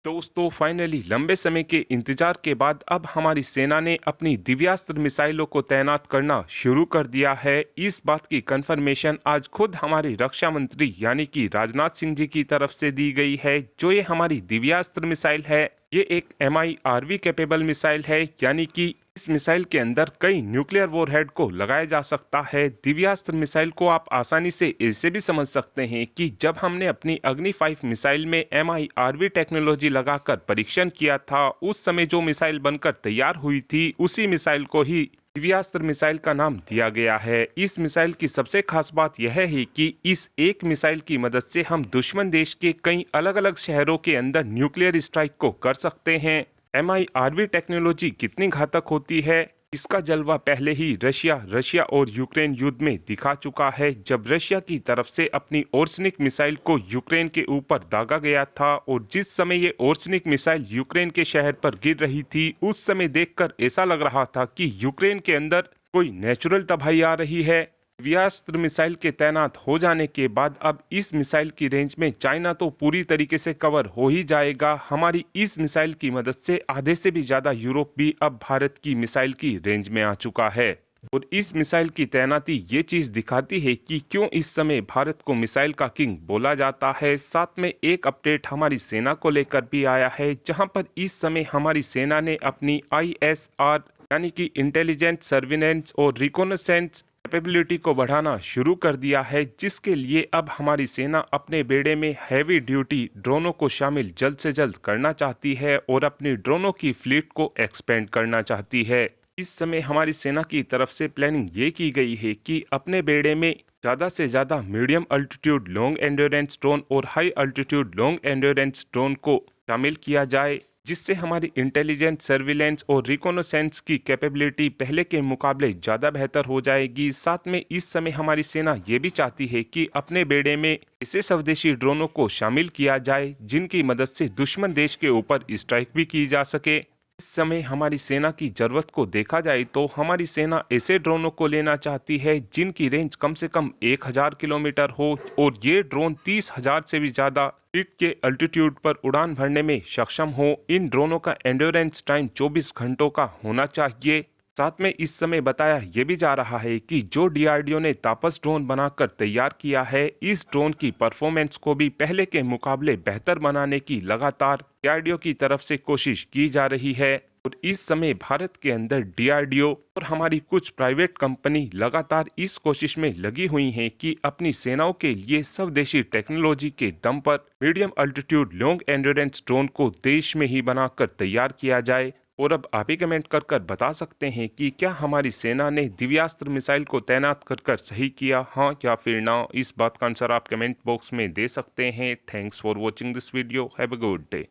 दोस्तों फाइनली लंबे समय के इंतजार के बाद अब हमारी सेना ने अपनी दिव्यास्त्र मिसाइलों को तैनात करना शुरू कर दिया है। इस बात की कंफर्मेशन आज खुद हमारे रक्षा मंत्री यानी कि राजनाथ सिंह जी की तरफ से दी गई है। जो ये हमारी दिव्यास्त्र मिसाइल है, ये एक MIRV कैपेबल मिसाइल है, यानी कि इस मिसाइल के अंदर कई न्यूक्लियर वॉरहेड को लगाया जा सकता है। दिव्यास्त्र मिसाइल को आप आसानी से ऐसे भी समझ सकते हैं कि जब हमने अपनी अग्नि 5 मिसाइल में MIRV टेक्नोलॉजी लगाकर परीक्षण किया था, उस समय जो मिसाइल बनकर तैयार हुई थी, उसी मिसाइल को ही दिव्यास्त्र मिसाइल का नाम दिया गया है। इस मिसाइल की सबसे खास बात यह है कि इस एक मिसाइल की मदद से हम दुश्मन देश के कई अलग अलग शहरों के अंदर न्यूक्लियर स्ट्राइक को कर सकते हैं। MIRV टेक्नोलॉजी कितनी घातक होती है, इसका जलवा पहले ही रशिया और यूक्रेन युद्ध में दिखा चुका है। जब रशिया की तरफ से अपनी ओर्सनिक मिसाइल को यूक्रेन के ऊपर दागा गया था और जिस समय ये ओर्सनिक मिसाइल यूक्रेन के शहर पर गिर रही थी, उस समय देखकर ऐसा लग रहा था कि यूक्रेन के अंदर कोई नेचुरल तबाही आ रही है। दिव्यास्त्र मिसाइल के तैनात हो जाने के बाद अब इस मिसाइल की रेंज में चाइना तो पूरी तरीके से कवर हो ही जाएगा। हमारी इस मिसाइल की मदद से आधे से भी ज्यादा यूरोप भी अब भारत की मिसाइल की रेंज में आ चुका है। और इस मिसाइल की तैनाती ये चीज दिखाती है कि क्यों इस समय भारत को मिसाइल का किंग बोला जाता है। साथ में एक अपडेट हमारी सेना को लेकर भी आया है, जहां पर इस समय हमारी सेना ने अपनी ISR यानी कि इंटेलिजेंस सर्विलेंस और रिकॉनेसेंस कैपेबिलिटी को बढ़ाना शुरू कर दिया है, जिसके लिए अब हमारी सेना अपने बेड़े में हैवी ड्यूटी ड्रोनों को शामिल जल्द से जल्द करना चाहती है और अपनी ड्रोनों की फ्लीट को एक्सपेंड करना चाहती है। इस समय हमारी सेना की तरफ से प्लानिंग ये की गई है कि अपने बेड़े में ज़्यादा से ज़्यादा medium altitude long endurance drone और high altitude long endurance drone को शामिल किया जाए, जिससे हमारी इंटेलिजेंस सर्विलेंस और रिकॉनेसेंस की कैपेबिलिटी पहले के मुकाबले ज़्यादा बेहतर हो जाएगी। साथ में इस समय हमारी सेना ये भी चाहती है कि अपने बेड़े में ऐसे स्वदेशी ड्रोनों को शामिल किया जाए जिनकी मदद से दुश्मन देश के ऊपर स्ट्राइक भी की जा सके। इस समय हमारी सेना की जरूरत को देखा जाए तो हमारी सेना ऐसे ड्रोनों को लेना चाहती है जिनकी रेंज कम से कम 1000 किलोमीटर हो और ये ड्रोन 30,000 से भी ज्यादा फीट के अल्टीट्यूड पर उड़ान भरने में सक्षम हो। इन ड्रोनों का एंड्योरेंस टाइम 24 घंटों का होना चाहिए। साथ में इस समय बताया यह भी जा रहा है कि जो DRDO ने तापस ड्रोन बनाकर तैयार किया है, इस ड्रोन की परफॉर्मेंस को भी पहले के मुकाबले बेहतर बनाने की लगातार DRDO की तरफ से कोशिश की जा रही है। और इस समय भारत के अंदर DRDO और हमारी कुछ प्राइवेट कंपनी लगातार इस कोशिश में लगी हुई हैं कि अपनी सेनाओं के लिए स्वदेशी टेक्नोलॉजी के दम पर medium altitude long endurance drone को देश में ही बनाकर तैयार किया जाए। और अब आप ही कमेंट कर कर बता सकते हैं कि क्या हमारी सेना ने दिव्यास्त्र मिसाइल को तैनात कर कर सही किया, हाँ या फिर ना। इस बात का आंसर आप कमेंट बॉक्स में दे सकते हैं। Thanks for watching this video. Have a good day.